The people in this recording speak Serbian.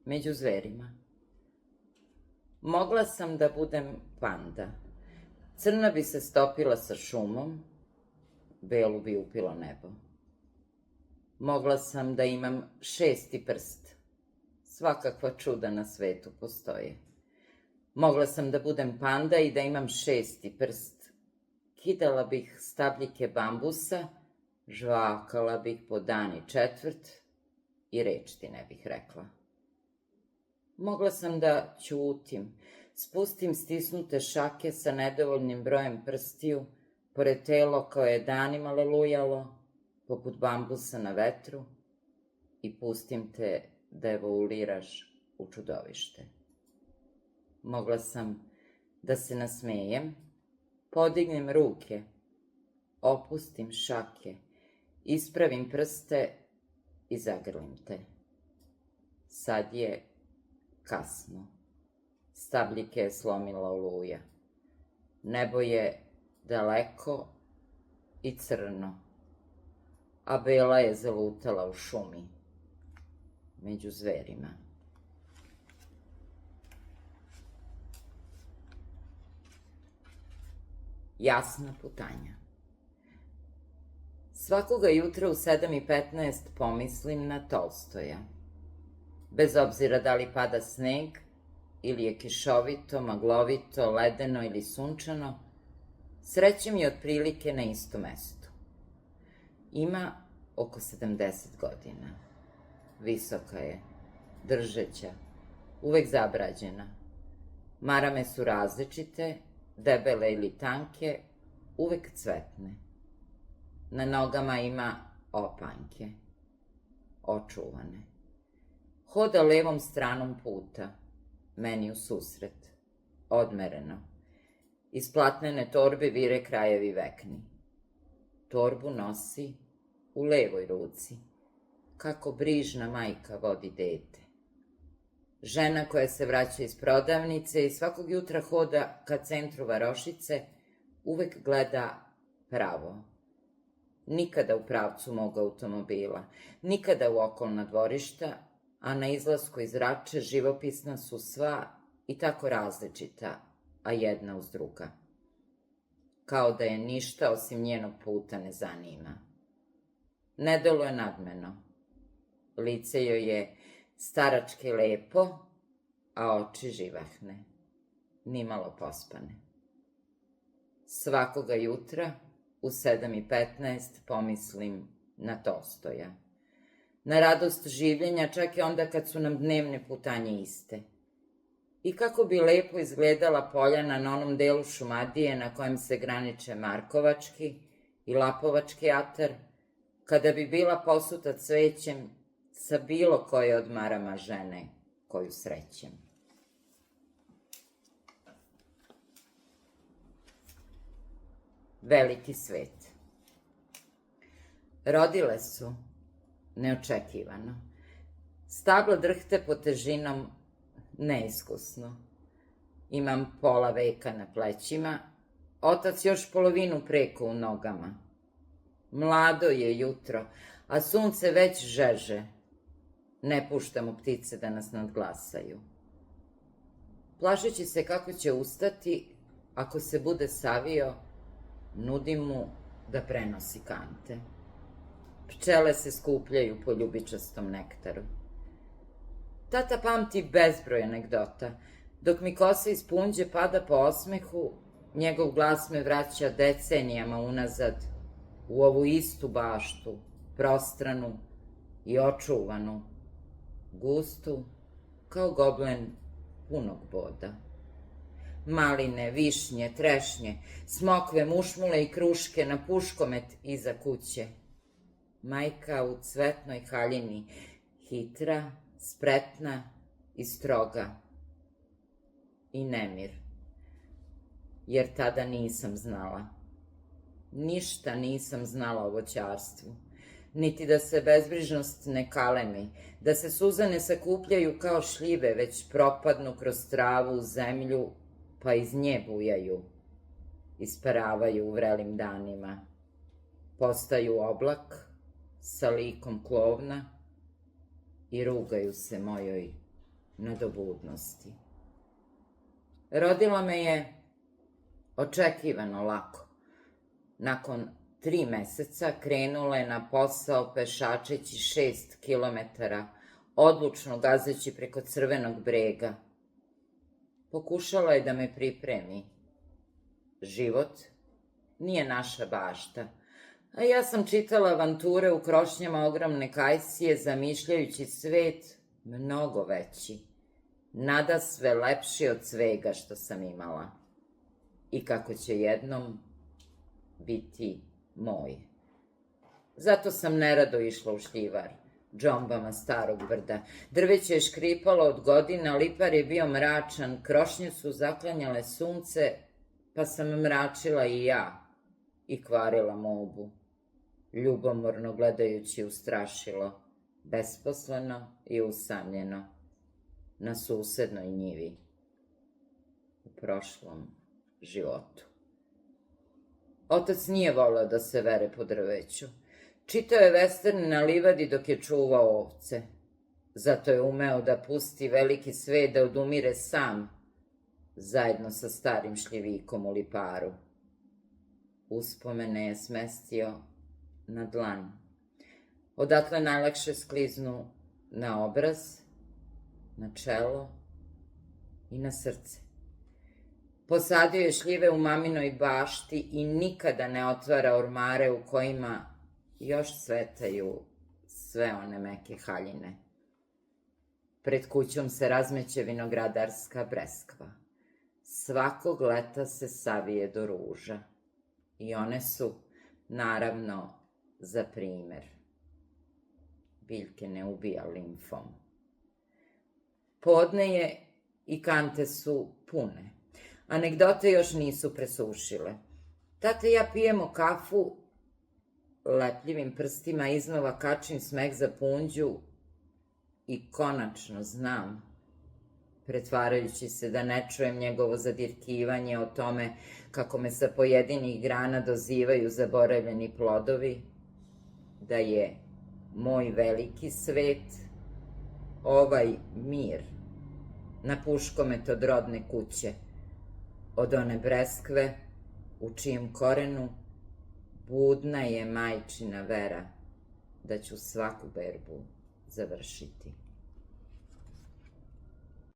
među zverima. Mogla sam da budem panda. Crna bi se stopila sa šumom, belu bi upilo nebo. Mogla sam da imam 6. prst. Svakakva čuda na svetu postoje. Mogla sam da budem panda i da imam 6. prst. Kidala bih stabljike bambusa, žvakala bih po dan i četvrt i reč ti ne bih rekla. Mogla sam da ćutim, spustim stisnute šake sa nedovoljnim brojem prstiju, pored telo koje je danima lelujalo, poput bambusa na vetru, i pustim te da evoluiraš u čudovište. Mogla sam da se nasmejem, podignem ruke, opustim šake, ispravim prste i zagrlim te. Sad je kasno. Stabljike je slomila oluja. Nebo je daleko i crno, a bela je zalutala u šumi, među zverima. Jasna putanja. Svakoga jutra u 7:15 pomislim na Tolstoja. Bez obzira da li pada sneg, ili je kišovito, maglovito, ledeno ili sunčano, srećem je otprilike na istom mestu. Ima oko 70 godina. Visoka je, držeća, uvek zabrađena. Marame su različite, debele ili tanke, uvek cvetne. Na nogama ima opanke, očuvane. Hoda levom stranom puta, meni u susret, odmereno. Iz platnene torbe vire krajevi vekni. Torbu nosi u levoj ruci, kako brižna majka vodi dete. Žena koja se vraća iz prodavnice i svakog jutra hoda ka centru varošice, uvek gleda pravo. Nikada u pravcu mog automobila, nikada u okolna dvorišta, a na izlasku iz Rače živopisna su sva i tako različita, a jedna uz druga. Kao da je ništa osim njenog puta ne zanima. Ne deluje nadmeno. Lice joj je starački lepo, a oči živahne, nimalo pospane. Svakoga jutra u 7:15 pomislim na Tolstoja. Na radost življenja, čak i onda kad su nam dnevne putanje iste. I kako bi lepo izgledala poljana na onom delu Šumadije na kojem se graniče Markovački i Lapovački atar, kada bi bila posuta cvećem sa bilo koje od marama žene koju srećem. Veliki svet. Rodile su, neočekivano. Stablo drhte pod težinom neiskusno. Imam pola veka na plećima, otac još polovinu preko u nogama. Mlado je jutro, a sunce već žeže. Ne puštamo ptice da nas nadglasaju. Plašeći se kako će ustati, ako se bude savio, nudim mu da prenosi kante. Pčele se skupljaju po ljubičastom nektaru. Tata pamti bezbroj anegdota. Dok mi kosa iz punđe pada po osmehu, njegov glas me vraća decenijama unazad u ovu istu baštu, prostranu i očuvanu, gustu kao goblen punog boda. Maline, višnje, trešnje, smokve, mušmule i kruške na puškomet iza kuće. Majka u cvetnoj haljini, hitra, spretna i stroga. I nemir, jer tada nisam znala. Ništa nisam znala o voćarstvu, niti da se bezbrižnost ne kalemi, da se suze ne sakupljaju kao šljive, već propadnu kroz travu u zemlju, pa iz nje bujaju, isparavaju u vrelim danima, postaju oblak sa likom klovna i rugaju se mojoj nadobudnosti. Rodila me je očekivano lako. Nakon 3 meseca krenula je na posao pešačeći 6 kilometara, odlučno gazeći preko Crvenog brega. Pokušala je da me pripremi. Život nije naša bašta, a ja sam čitala avanture u krošnjama ogromne kajsije, zamišljajući svet mnogo veći, nadasve lepši od svega što sam imala i kako će jednom biti moj. Zato sam nerado išla u šljivar, džombama starog brda. Drveće je škripalo od godina, lipar je bio mračan, krošnje su zaklanjale sunce, pa sam mračila i ja i kvarila mobu, ljubomorno gledajući u strašilo, besposleno i usamljeno, na susednoj njivi, u prošlom životu. Otac nije voleo da se vere po drveću. Čitao je vesterne na livadi dok je čuvao ovce. Zato je umeo da pusti veliki svet da odumire sam, zajedno sa starim šljivikom u liparu. Uspomene je smestio na dlan. Odatle najlakše skliznu na obraz, na čelo i na srce. Posadio je šljive u maminoj bašti i nikada ne otvara ormare u kojima još cvetaju sve one meke haljine. Pred kućom se razmeće vinogradarska breskva. Svakog leta se savije do ruža. I one su, naravno, za primer. Biljke ne ubija limfom. Podne je i kante su pune. Anegdote još nisu presušile. Tata i ja pijemo kafu, lepljivim prstima iznova kačim smeh za punđu i konačno znam, pretvarajući se da ne čujem njegovo zadirkivanje o tome kako me sa pojedinih grana dozivaju zaboravljeni plodovi, da je moj veliki svet ovaj mir na puškomet od rodne kuće, od one breskve u čijem korenu budna je majčina vera da ću svaku berbu završiti.